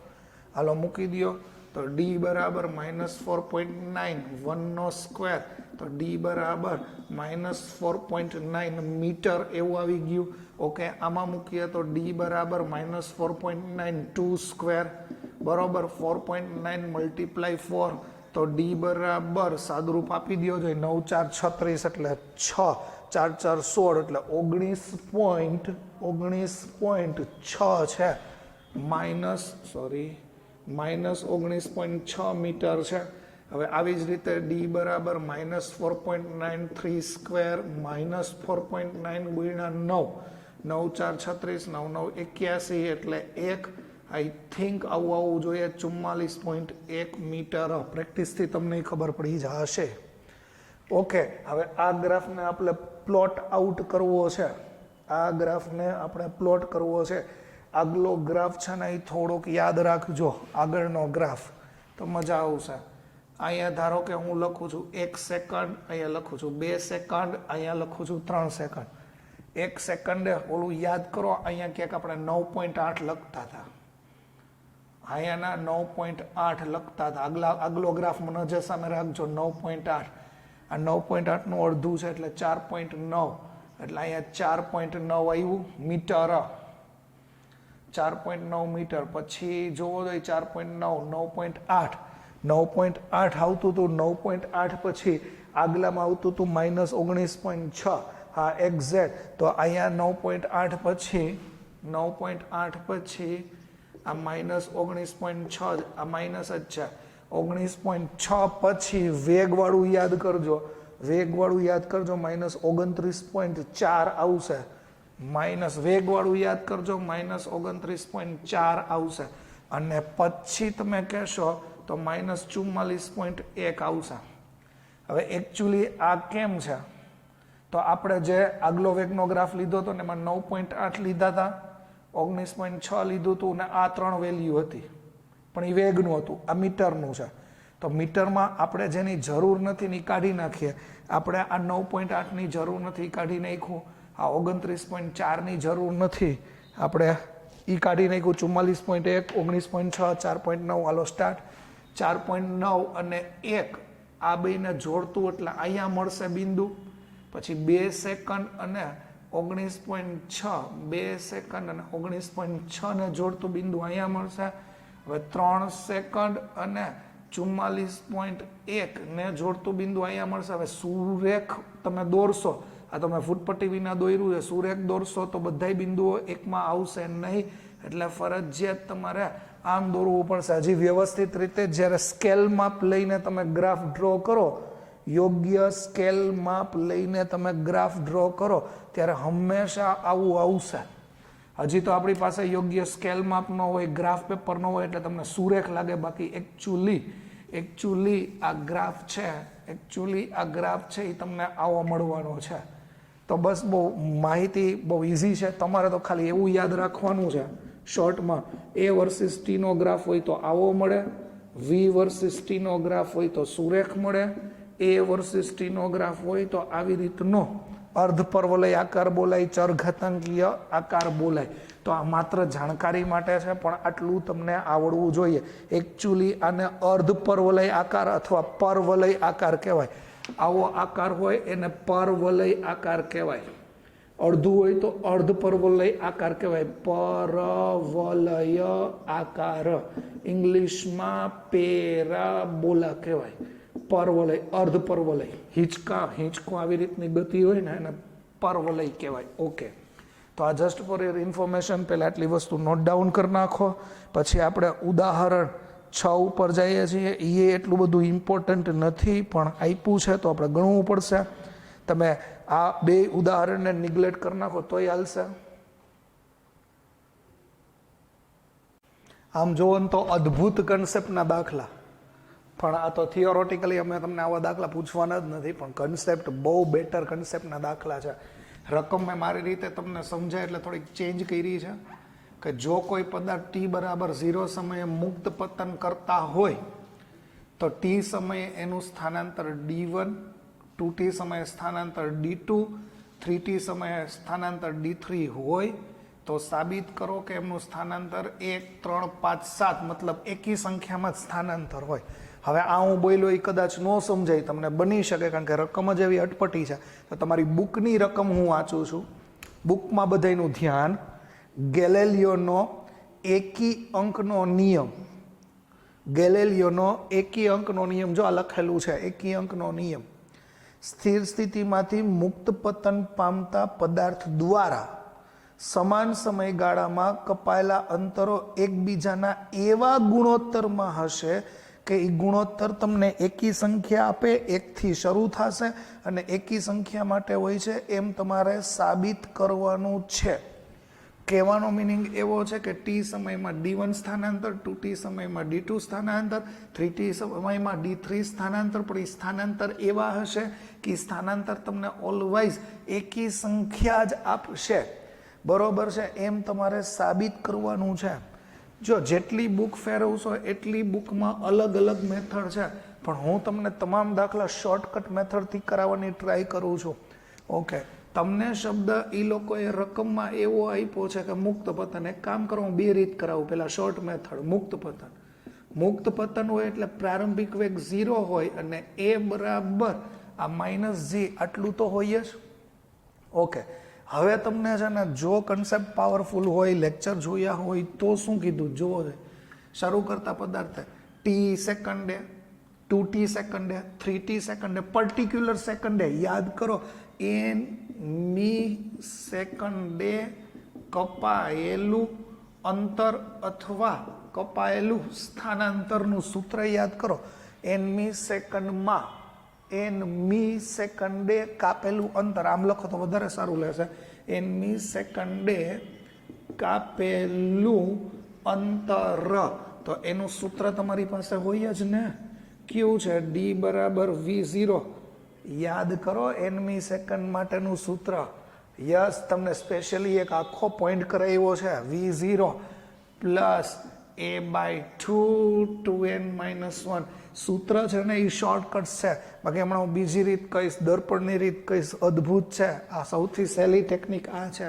હાલો મૂકી દો, તો ડી બરાબર -4.9, 1 નો સ્ક્વેર, તો ડી બરાબર -4.9 મીટર એવું આવી ગયું. ઓકે, આમાં મૂકીએ તો ડી બરાબર -4.9 2 સ્ક્વેર બરાબર 4.9 મલ્ટીપ્લાય 4, તો ડી બરાબર સાદુરૂપ આપી દો જોઈએ 9 4 36 એટલે 6, 4 4 16 એટલે 19.6 છે. -19.6 મીટર છે. હવે આવી જ રીતે ડી બરાબર -4.93 સ્ક્વેર -4.9 ગુણ્યા 9, 9 4 36, 9 9 81 એટલે 1. આઈ થિંક આવું જોઈએ 44.1 મીટર. પ્રેક્ટિસથી તમને ખબર પડી જશે. ઓકે, હવે આ ગ્રાફને આપણે પ્લોટ આઉટ કરવો છે. આ ગ્રાફને આપણે પ્લોટ કરવો છે. આગલો ગ્રાફ છે ને એ થોડોક યાદ રાખજો, આગળનો ગ્રાફ, તો મજા આવશે. અહીંયા ધારો કે હું લખું છું 1 સેકન્ડ, અહીંયા લખું છું 2 સેકન્ડ, અહીંયા લખું છું 3 સેકન્ડ. 1 સેકન્ડે ઓલું યાદ કરો, અહીંયા ક્યાંક આપણે 9.8 લખતા હતા, અહીંયાના 9.8 લખતા હતા. આગલો ગ્રાફ મને જે સામે રાખજો 9.8. આ 9.8 નું અડધું છે એટલે 4.9, એટલે અહીંયા 4.9 આવ્યું મીટર. 4.9 મીટર. પછી જોવો તો 4.9, 9.8 આવતું હતું. 9.8 પછી આગલામાં આવતું હતું -19.6. હા એક્ઝેક્ટ. તો અહીંયા 9.8 પછી આ -19.6, આ માઇનસ જ છે. 19.6 પછી વેગવાળું યાદ કરજો, -29.4 આવશે. વેગવાળું યાદ કરજો, -29.4 આવશે. અને પછી તમે કહેશો તો -44.1 આવશે. હવે એકચ્યુઅલી આ કેમ છે, તો આપણે જે આગલો વેગનો ગ્રાફ લીધો હતો ને એમાં 9.8 લીધા હતા. 19.6 લીધું હતું ને આ 3 વેલ્યુ હતી, પણ એ વેગનું હતું. આ મીટરનું છે, તો મીટરમાં આપણે જેની જરૂર નથી ને કાઢી નાખીએ. આપણે આ 9.8ની જરૂર નથી, કાઢી નાખ્યું. આ 29.4ની જરૂર નથી, આપણે એ કાઢી નાખ્યું. 44.1, 19.6, 4.9. હાલો સ્ટાર્ટ. 4.9 અને 1 આ બેને જોડતું એટલે અહીંયા મળશે બિંદુ. પછી 2 સેકન્ડ અને 19.6, 2 સેકન્ડ અને 19.6 ને જોડતું બિંદુ અહીંયા મળશે. હવે 3 સેકન્ડ અને 44.1 ને જોડતું બિંદુ અહીંયા મળશે. હવે સુરેખ તમે દોરશો, આ તમે ફૂટપટ્ટી વિના દોર્યું છે, સુરેખ દોરશો તો બધાય બિંદુઓ એકમાં આવશે નહીં, એટલે ફરજિયાત તમારે આમ દોરવું પડશે. હજી વ્યવસ્થિત રીતે જ્યારે સ્કેલ માપ લઈને તમે ગ્રાફ ડ્રો કરો, યોગ્ય સ્કેલ માપ લઈને તમે ગ્રાફ ડ્રો કરો ત્યારે હંમેશા આવું આવશે. હજી તો આપણી પાસે યોગ્ય સ્કેલ માપ ન હોય, ગ્રાફ પેપર ન હોય, એટલે તમને સુરેખ લાગે. બાકી એકચ્યુઅલી આ ગ્રાફ છે એ તમને આવો મળવાનો છે. તો બસ બહુ માહિતી બહુ ઇઝી છે. તમારે તો ખાલી એવું યાદ રાખવાનું છે શોર્ટમાં, A વર્સિસ T નો ગ્રાફ હોય તો આવો મળે, V વર્સિસ T નો ગ્રાફ હોય તો સુરેખ મળે, A વર્સિસ T નો ગ્રાફ હોય તો આવી રીતનો અર્ધ પરવલય આકાર બોલાય, ચરઘાતાંકીય આકાર બોલાય. તો આ માત્ર જાણકારી માટે છે, પણ આટલું તમને આવડવું જોઈએ. એકચ્યુઅલી આને અર્ધ પરવલય આકાર અથવા પરવલય આકાર કહેવાય. આવો આકાર હોય એને પરવલય આકાર કહેવાય. અડધું હોય તો અર્ધ પરવલય આકાર કહેવાય. પરવલય આકાર ઇંગ્લિશમાં પેરાબોલા કહેવાય. પરવલય, અર્ધ પરવલય, હિંચકો આવી રીતની ગતિ હોય ને એને પરવલય કહેવાય. ઓકે, તો આ જસ્ટ ફોર યોર ઇન્ફોર્મેશન. પહેલાં આટલી વસ્તુ નોટ ડાઉન કરી નાખો. પછી આપણે ઉદાહરણ 6 ઉપર જઈએ છીએ. એ એટલું બધું ઇમ્પોર્ટન્ટ નથી, પણ આપ્યું છે તો આપણે ગણવું પડશે. તમે આ 2 ઉદાહરણને નિગ્લેક્ટ કરી નાખો તોય હાલશે. આમ જોવો ને તો અદ્ભુત કન્સેપ્ટના દાખલા, પણ આ તો થિયોરોટિકલી અમે તમને આવા દાખલા પૂછવાના જ નથી, પણ કન્સેપ્ટ બહુ બેટર કન્સેપ્ટના દાખલા છે. રકમ મેં મારી રીતે તમને સમજાય એટલે થોડીક ચેન્જ કરી છે કે જો કોઈ પદાર્થ t બરાબર 0 સમયે મુક્ત પતન કરતા હોય તો t સમયે એનું સ્થાનાંતર d1, 2t સમયે સ્થાનાંતર d2, 3t સમયે સ્થાનાંતર d3 હોય તો સાબિત કરો કે એમનું સ્થાનાંતર 1, 3, 5, 7 મતલબ એકી સંખ્યામાં જ સ્થાનાંતર હોય. હવે આ હું બોલ્યો એ કદાચ ન સમજાય તમને, બની શકે કારણ કે રકમ જ એવી અટપટી છે. તો તમારી બુકની રકમ હું વાંચું છું. બુકમાં બધાયનું ધ્યાન. ગેલેલિયોનો એકી અંકનો નિયમ, ગેલેલિયોનો એકી અંકનો નિયમ, જો આ લખેલું છે એકી અંકનો નિયમ. સ્થિર સ્થિતિમાંથી મુક્ત પતન પામતા પદાર્થ દ્વારા સમાન સમયગાળામાં કપાયેલા અંતરો એકબીજાના એવા ગુણોત્તરમાં હશે કે એ ગુણોત્તર તમને એકી સંખ્યા આપે, 1 થી શરૂ થશે અને એકી સંખ્યા માટે હોય છે એમ તમારે સાબિત કરવાનું છે. કહેવાનો મિનિંગ એવો છે કે t સમયમાં d1 સ્થાનાંતર, 2t સમયમાં d2 સ્થાનાંતર, 3t સમયમાં d3 સ્થાનાંતર, પણ એ સ્થાનાંતર એવા હશે કે સ્થાનાંતર તમને ઓલવાઇઝ એકી સંખ્યા જ આપશે. બરોબર છે? એમ તમારે સાબિત કરવાનું છે. જો જેટલી બુક ફેરવશો એટલી બુકમાં અલગ અલગ મેથડ છે, પણ હું તમને તમામ દાખલા શોર્ટકટ મેથડથી કરાવવાની ટ્રાય કરું છું. ઓકે, તમને શબ્દ એ લોકોએ રકમમાં એવો આપ્યો છે કે મુક્ત પતન. એક કામ કરો, હું 2 રીત કરાવું. પહેલાં શોર્ટ મેથડ, મુક્ત પતન. મુક્ત પતન હોય એટલે પ્રારંભિક વેગ 0 હોય અને a બરાબર આ -g આટલું તો હોય જ. ઓકે, હવે તમને છે ને જો કન્સેપ્ટ પાવરફુલ હોય, લેક્ચર જોયા હોય તો શું કીધું જુઓ છે. શરૂ કરતા પદાર્થ t સેકન્ડે, 2t સેકન્ડે, 3t સેકન્ડે, પર્ટિક્યુલર સેકન્ડે યાદ કરો, n મી સેકન્ડે કપાયેલું અંતર અથવા કપાયેલું સ્થાનાંતરનું સૂત્ર યાદ કરો. n મી સેકન્ડમાં, n મી સેકન્ડે કાપેલું અંતર, આમ લખો તો વધારે સારું રહેશે. n મી સેકન્ડે કાપેલું અંતર, તો એનું સૂત્ર તમારી પાસે હોય જ ને. કયું છે? d બરાબર v0. યાદ કરો n મી સેકન્ડ માટેનું સૂત્ર. યસ, તમને સ્પેશિયલી એક આખો પોઈન્ટ કરાવ્યો છે v0 પ્લસ a/2 2n-1. સૂત્ર છે ને એ શોર્ટકટ છે, બાકી હમણાં હું બીજી રીત કહીશ, દર્પણની રીત કહીશ, અદ્ભુત છે. આ સૌથી સહેલી ટેકનિક આ છે.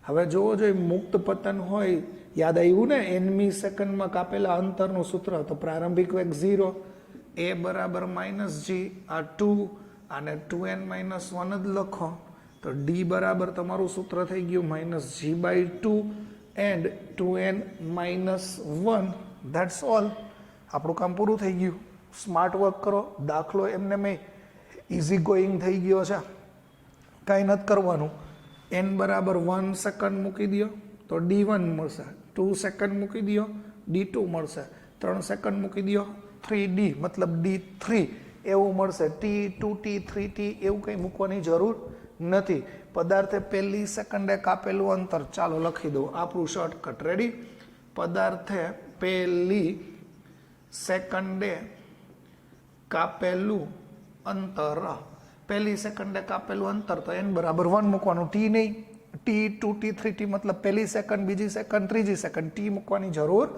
હવે જોવો જોઈએ, મુક્ત પતન હોય, યાદ આવ્યું ને nમી સેકન્ડમાં કાપેલા અંતરનું સૂત્ર, તો પ્રારંભિક વેગ 0, a બરાબર -g, આ 2 અને 2n-1 જ લખો, તો d બરાબર તમારું સૂત્ર થઈ ગયું -g/2 and 2n-1. That's all. આપણું કામ પૂરું થઈ ગયું. સ્માર્ટ વર્ક કરો. દાખલો એમને મેં ઇઝી ગોઈંગ થઈ ગયો છે, કાંઈ નથી કરવાનું. n બરાબર 1 સેકન્ડ મૂકી દો તો d1 મળશે, 2 સેકન્ડ મૂકી દો d2 મળશે, 3 સેકન્ડ મૂકી દો 3d મતલબ d3 એવું મળશે. t 2t 3t એવું કંઈ મૂકવાની જરૂર નથી. પદાર્થે પહેલી સેકન્ડે કાપેલું અંતર, ચાલો લખી દઉં આપણું શોર્ટકટ. રેડી? પદાર્થે પહેલી સેકન્ડે કાપેલું અંતર, પહેલી સેકન્ડે કાપેલું અંતર, તો n બરાબર 1 મૂકવાનું, t નહીં. t 2t 3t મતલબ પહેલી સેકન્ડ, બીજી સેકન્ડ, ત્રીજી સેકન્ડ, t મૂકવાની જરૂર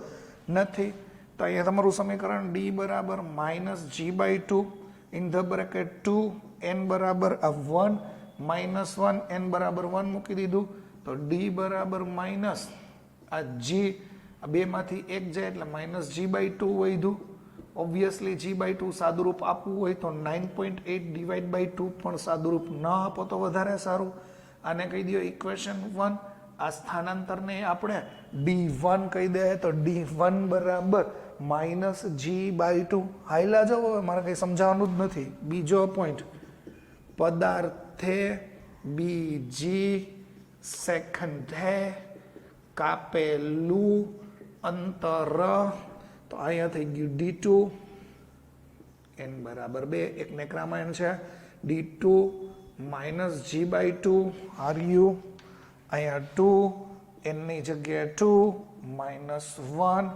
નથી. તો અહીંયા તમારું સમીકરણ d બરાબર -g/2 in the bracket 2 n બરાબર 1 -1 n બરાબર 1 મૂકી દીધું, તો d બરાબર માઇનસ આ g, આ બેમાંથી એક જાય એટલે -g/2 વધ્યું. ઓબ્વિયસલી g/2 સાદુરૂપ આપવું હોય તો 9.8/2 પણ સાદુરૂપ ન આપો તો વધારે સારું. આને કહી દો ઇક્વેશન 1. આ સ્થાનાંતરને આપણે d1 કહી દે તો d1 બરાબર -g/2. હાઈલા જાઓ, હવે મારે કંઈ સમજાવવાનું જ નથી. બીજો પોઈન્ટ, પદાર્થે બીજી સેકન્ડે કાપેલું અંતર, તો અહીંયા થઈ ગયું d2, n બરાબર 2, એકને એક રામાયણ છે, d2 -g/2 r/u, અહીંયા 2, n ની જગ્યાએ 2 -1,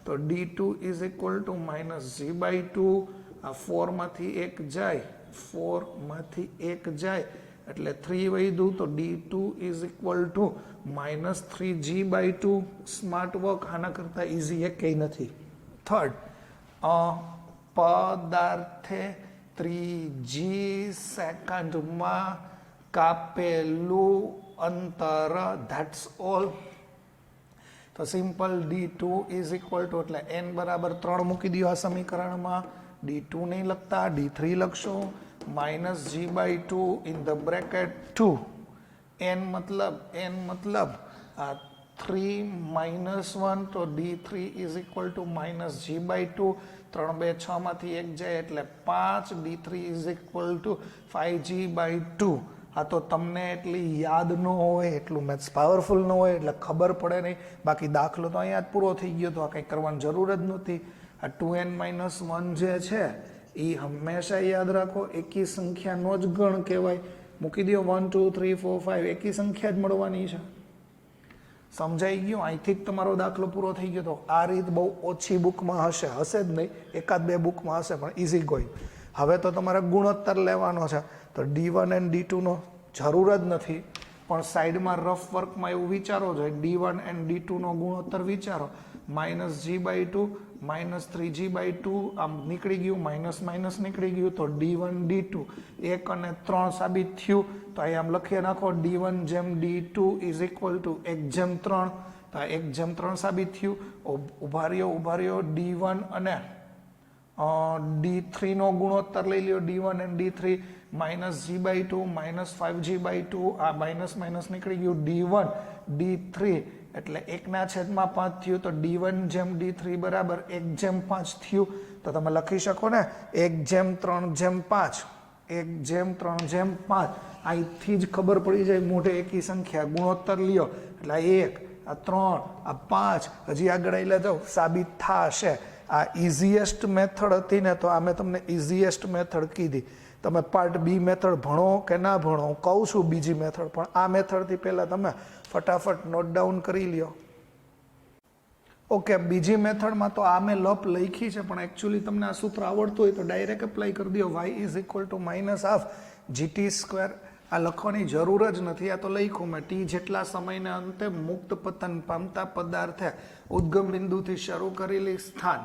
તો d2 is equal two -g/2. આ 4 માંથી 1 જાય, 4 માંથી 1 જાય એટલે 3 વધ્યું, તો d2 is equal two -3g/2. Smart work, આના કરતાં ઇઝી એક કંઈ નથી. થર્ડ, પદાર્થે ત્રીજી સેકન્ડમાં કાપેલું અંતર, ધેટ્સ ઓલ. તો simple d2 is equal two, એટલે n બરાબર 3 મૂકી દો આ સમીકરણમાં, d2 નહીં લખતા d3 લખશો, -g/2 in the bracket 2, n મતલબ આ 3 -1, તો d3 is equal two -g/2. 3 2 6 માંથી 1 જાય એટલે 5, d3 is equal two 5g/2. આ તો તમને એટલી યાદ ન હોય, એટલું મેથ્સ પાવરફુલ ન હોય એટલે ખબર પડે નહીં. બાકી દાખલો તો અહીંયા જ પૂરો થઈ ગયો, તો આ કંઈ કરવાની જરૂર જ નહોતી. આ 2n-1 જે છે એ હંમેશા યાદ રાખો, એકી સંખ્યાનો જ ગણ કહેવાય. મૂકી દો 1 2 3 4 5, એકી સંખ્યા જ મળવાની છે. સમજાઈ ગયું? અહીંથી જ તમારો દાખલો પૂરો થઈ ગયો. તો આ રીત બહુ ઓછી બુકમાં હશે જ નહીં, એકાદ બે બુકમાં હશે, પણ ઇઝી ગોઈંગ. હવે તો તમારે ગુણોત્તર લેવાનો છે, તો d1 અને d2નો જરૂર જ નથી, પણ સાઈડમાં રફ વર્કમાં એવું વિચારો જોઈએ, d1 અને d2નો ગુણોત્તર વિચારો. -g/2 -3g/2 આમ નીકળી ગયું, માઇનસ નીકળી ગયું, તો d1 d2 1 અને 3 સાબિત થયું. તો અહીં આમ લખી નાખો d1 જેમ d2 ઇઝ ઇક્વલ ટુ 1/3. તો આ 1/3 સાબિત થયું. ઉભા રહ્યો d1 અને d3 નો ગુણોત્તર લઈ લ્યો, d1 અને d3, -g/2 -5g/2, આ માઇનસ નીકળી ગયું, d1 d3 એટલે 1/5 થયું, તો d1 જેમ d3 બરાબર 1/5 થયું. તો તમે લખી શકો ને 1/3/5, 1/3/5. અહીંથી જ ખબર પડી જાય, મોઢે એકી સંખ્યા, ગુણોત્તર લ્યો એટલે 1, આ 3, આ 5, હજી આગળ આવેલા જાઓ, સાબિત થશે. આ ઇઝીએસ્ટ મેથડ હતી ને, તો આ મેં તમને ઇઝીએસ્ટ મેથડ કીધી. તમે પાર્ટ બી મેથડ ભણો કે ના ભણો, હું કહું છું બીજી મેથડ, પણ આ મેથડથી પહેલાં તમે ફટાફટ નોટ ડાઉન કરી લ્યો. ઓકે, બીજી મેથડમાં તો આ મેં લપ લખી છે, પણ એકચ્યુઅલી તમને આ સૂત્ર આવડતું હોય તો ડાયરેક્ટ એપ્લાય કરી દો. y is equal two -12 gt². આ લખવાની જરૂર જ નથી. આ તો લખ્યું મેં, ટી જેટલા સમયના અંતે મુક્ત પતન પામતા પદાર્થે ઉદ્ગમ બિંદુથી શરૂ કરેલી સ્થાન.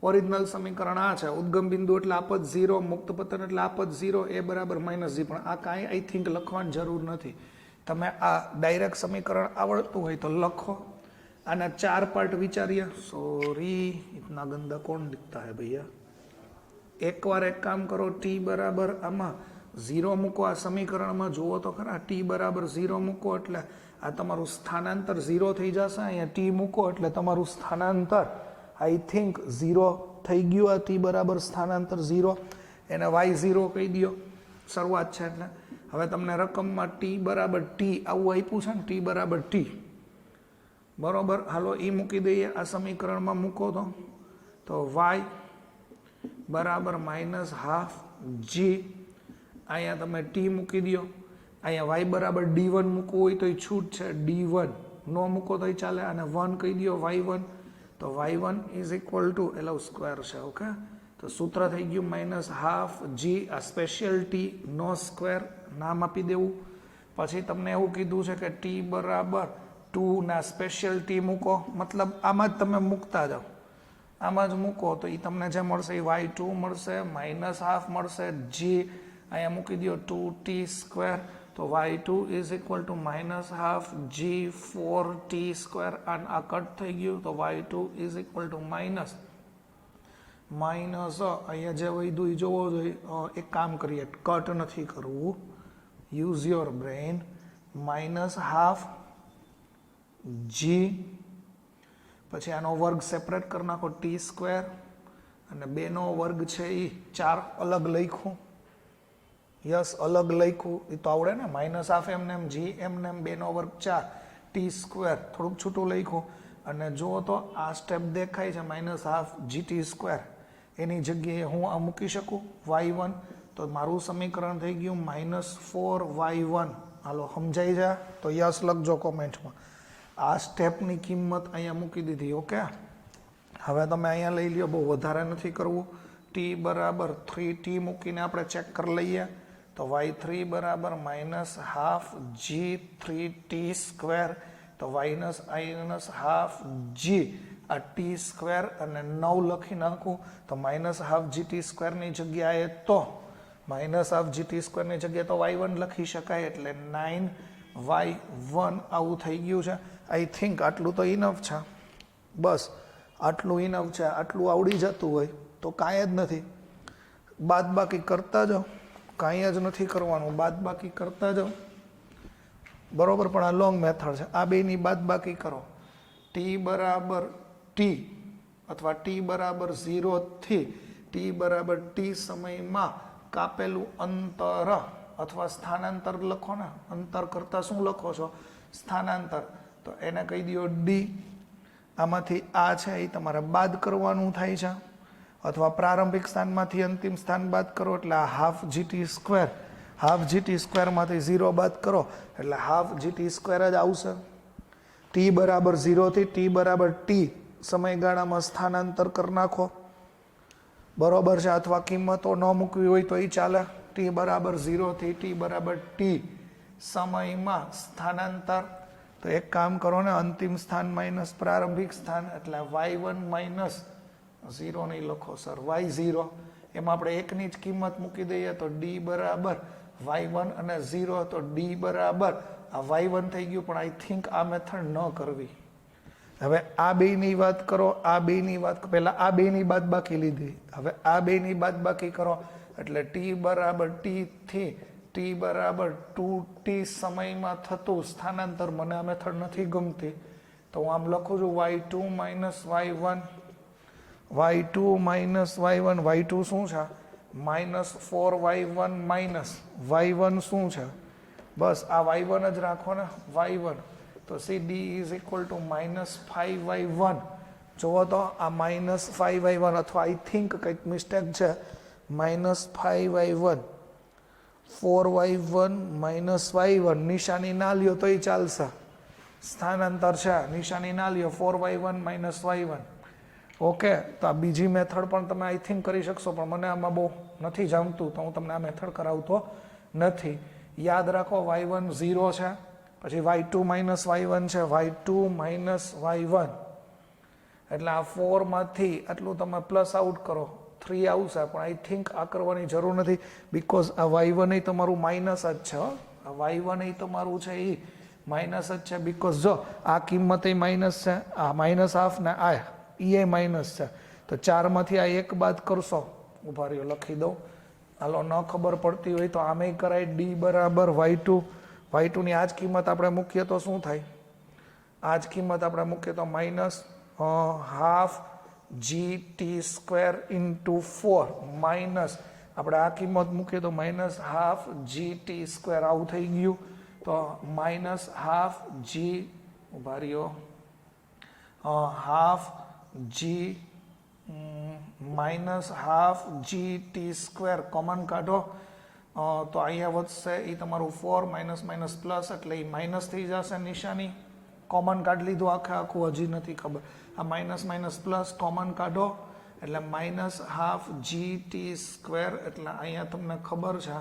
ઓરિજિનલ સમીકરણ આ છે. ઉદ્ગમ બિંદુ એટલે આપદ 0, મુક્ત પતન એટલે આપદ 0, એ બરાબર -g. પણ આ કાંઈ આઈ થિંક લખવાની જરૂર નથી. તમે આ ડાયરેક્ટ સમીકરણ આવડતું હોય તો લખો. આના 4 પાર્ટ વિચારીએ. સોરી, ઇતના ગંદા કોણ દિખતા હે ભૈયા. એકવાર એક કામ કરો, ટી બરાબર આમાં 0 મૂકો. આ સમીકરણમાં જુઓ તો ખરા, ટી બરાબર 0 મૂકો એટલે આ તમારું સ્થાનાંતર 0 થઈ જશે. અહીંયા ટી મૂકો એટલે તમારું સ્થાનાંતર આઈ થિંક 0 થઈ ગયું. આ ટી બરાબર સ્થાનાંતર 0, એને y0 કહી દો. શરૂઆત છે એટલે હવે તમને રકમમાં ટી બરાબર ટી આવું આપ્યું છે ને, ટી બરાબર ટી બરોબર. હાલો એ મૂકી દઈએ. આ સમીકરણમાં મૂકો તો y બરાબર -12g. અહીંયા તમે ટી મૂકી દો. અહીંયા y બરાબર d1 મૂકવું હોય તો એ છૂટ છે, d1 નો મૂકો તો ચાલે. અને 1 કહી દો, y1. તો y1 ઇઝ ઇક્વલ ટુ એલો સ્ક્વેર છે. ઓકે, તો સૂત્ર થઈ ગયું -12g. આ સ્પેશિયલ ટી નો સ્ક્વેર નામ આપી દેવું. પછી તમને એવું કીધું છે કે ટી બરાબર 2 ના સ્પેશિયલ ટી મૂકો. મતલબ આમાં જ તમે મૂકતા જાઓ, આમાં જ મૂકો તો એ તમને જે મળશે એ y2 મળશે, -12 મળશે, g અહીંયા મૂકી દો 2t². તો y2 is equal two -12g4t². અને આ કટ થઈ ગયું તો y2 is equal two minus અહીંયા જે વૈધું એ જોવો જોઈએ. એક કામ કરીએ, કટ નથી કરવું, યુઝ યોર બ્રેઇન. -12g પછી આનો વર્ગ સેપરેટ કરી નાખો, t². અને 2 નો વર્ગ છે એ 4 અલગ લખ્યું. યસ, અલગ લખ્યું એ તો આવડે ને. -12 એમને એમ, g એમને એમ, 2 નો વર્ગ 4, t². થોડુંક છૂટું લખ્યું. અને જો તો આ સ્ટેપ દેખાય છે -12gt². એની જગ્યાએ હું આ મૂકી શકું y1. તો મારું સમીકરણ થઈ ગયું -4y1. હાલો સમજાઈ જાય તો યસ લખજો કોમેન્ટમાં. આ સ્ટેપની કિંમત અહીંયા મૂકી દીધી. ઓકે, હવે તમે અહીંયા લઈ લ્યો, બહુ વધારે નથી કરવું. ટી બરાબર 3t મૂકીને આપણે ચેક કરી લઈએ. તો y3 બરાબર -12g3t². તો -12g આ t² અને 9 લખી નાખું તો -12gt² ની જગ્યાએ તો -12gt² ની જગ્યાએ તો y1 લખી શકાય. એટલે 9y1 આવું થઈ ગયું છે. આઈ થિંક આટલું તો ઇનફ છે. બસ આટલું ઇનફ છે. આટલું આવડી જતું હોય તો કાંઈ જ નથી. બાદ બાકી કરતા જાઓ, કાંઈ જ નથી કરવાનું. બાદ બાકી કરતા જાઓ બરોબર. પણ આ લોંગ મેથડ છે. આ બેની બાદ બાકી કરો. ટી બરાબર ટી અથવા ટી બરાબર 0 થી ટી બરાબર ટી સમયમાં કાપેલું અંતર અથવા સ્થાનાંતર લખો ને. અંતર કરતાં શું લખો છો? સ્થાનાંતર. તો એને કહી દો ડી. આમાંથી આ છે એ તમારે બાદ કરવાનું થાય છે, અથવા પ્રારંભિક સ્થાનમાંથી અંતિમ સ્થાન બાદ કરો એટલે આ ½ GT². માંથી 0 બાદ કરો એટલે ½ GT² જ આવશે. ટી બરાબર 0 થી ટી બરાબર ટી સમયગાળામાં સ્થાનાંતર કરી નાખો બરોબર છે. અથવા કિંમતો ન મૂકવી હોય તો એ ચાલે. ટી બરાબર 0 થી ટી બરાબર ટી સમયમાં સ્થાનાંતર. તો એક કામ કરો ને, અંતિમ સ્થાન માઇનસ પ્રારંભિક સ્થાન એટલે y1 માઇનસ 0 નહીં લખો સર, y0. એમાં આપણે એકની જ કિંમત મૂકી દઈએ તો d બરાબર y1 અને 0. તો d બરાબર આ y1 થઈ ગયું. પણ આઈ થિંક આ મેથડ ન કરવી. હવે આ બેની વાત કરો, આ બેની વાત પહેલા આ બેની બાદ બાકી લીધી. હવે આ બેની બાદ બાકી કરો એટલે t બરાબર t થી ટી બરાબર 2t સમયમાં થતું સ્થાનાંતર. મને આ મેથડ નથી ગમતી તો હું આમ લખું છું y2 minus y1. y2 minus y1. y2 શું છે? -4y1 માઇનસ y1 શું છે? બસ આ y1 જ રાખો ને, y1. તો cd is equal two -5y1. જુઓ તો આ -5y1 અથવા આઈ થિંક કંઈક મિસ્ટેક છે. -5y1 4y1 -y1. નિશાની ના લ્યો તોય ચાલશે, સ્થાનાંતર છે. નિશાની ના લ્યો, 4y1 -y1. ઓકે, તો આ બીજી મેથડ પણ તમે આઈ થિંક કરી શકશો, પણ મને આમાં બહુ નથી જમતું તો હું તમને આ મેથડ કરાવતો નથી. યાદ રાખો y1 0 છે, પછી y2 માઇનસ y1 છે, y2 માઇનસ y1 એટલે આ 4માંથી આટલું તમે પ્લસ આઉટ કરો 3 આવશે, પણ આઈ થિંક આ કરવાની જરૂર નથી બિકોઝ આ y1 એ તમારું માઇનસ જ છે. આ y1 એ તમારું છે એ માઇનસ જ છે બિકોઝ જો આ કિંમત એ માઇનસ છે, આ માઇનસ હાફ ને આ એ માઇનસ છે, તો 4માંથી આ એક બાદ કરશો, ઉભા રહ્યો લખી દઉં, હાલો ન ખબર પડતી હોય તો આમે કરાય d બરાબર y2 ની આ જ કિંમત આપણે મૂકીએ તો શું થાય, આ જ કિંમત આપણે મૂકીએ તો minus half gt² into 4 minus આપણે આ કિંમત મૂકીએ તો માઇનસ હાફ gt², આવું થઈ ગયું. તો માઇનસ હાફ g, ઉભા રહ્યો, half g minus half gt² common કાઢો તો અહીંયા વધશે એ તમારું 4 માઇનસ માઇનસ પ્લસ એટલે એ માઇનસ થઈ જશે નિશાની, કોમન કાઢી લીધું આખે આખું, હજી નથી ખબર, આ માઇનસ માઇનસ પ્લસ કોમન કાઢો એટલે માઇનસ હાફ gt² એટલે અહીંયા તમને ખબર છે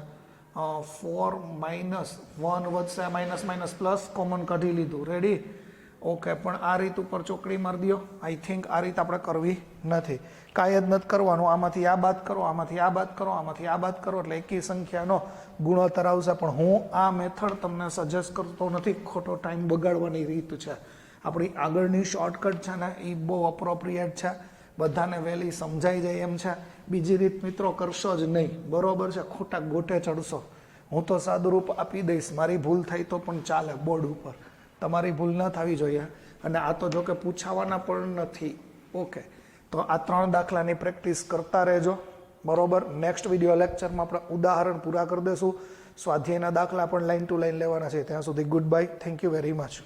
4 માઇનસ 1 વધશે, માઇનસ માઇનસ પ્લસ કોમન કાઢી લીધું, રેડી ઓકે. પણ આ રીત ઉપર ચોકડી મારી દો, આઈ થિંક આ રીત આપણે કરવી નથી, કાંઈ જ નથી કરવાનું, આમાંથી આ બાદ કરો, આમાંથી આ બાદ કરો, આમાંથી આ બાદ કરો એટલે એકી સંખ્યાનો ગુણોત્તર આવશે. પણ હું આ મેથડ તમને સજેસ્ટ કરતો નથી, ખોટો ટાઈમ બગાડવાની રીત છે. આપણી આગળની શોર્ટકટ છે ને એ બહુ અપ્રોપ્રિએટ છે, બધાને વહેલી સમજાઈ જાય એમ છે. બીજી રીત મિત્રો કરશો જ નહીં, બરોબર છે, ખોટા ગોઠે ચડશો. હું તો સાદુરૂપ આપી દઈશ, મારી ભૂલ થાય તો પણ ચાલે બોર્ડ ઉપર, તમારી ભૂલ ન થવી જોઈએ. અને આ તો જો કે પૂછાવાના પણ નથી, ઓકે. તો આ 3 દાખલાની પ્રેક્ટિસ કરતા રહેજો, બરોબર. નેક્સ્ટ વિડીયો લેક્ચરમાં આપણે ઉદાહરણ પૂરા કરી દઈશું, સ્વાધ્યાયના દાખલા પણ લાઈન ટુ લાઈન લેવાના છે. ત્યાં સુધી good bye, thank you very much.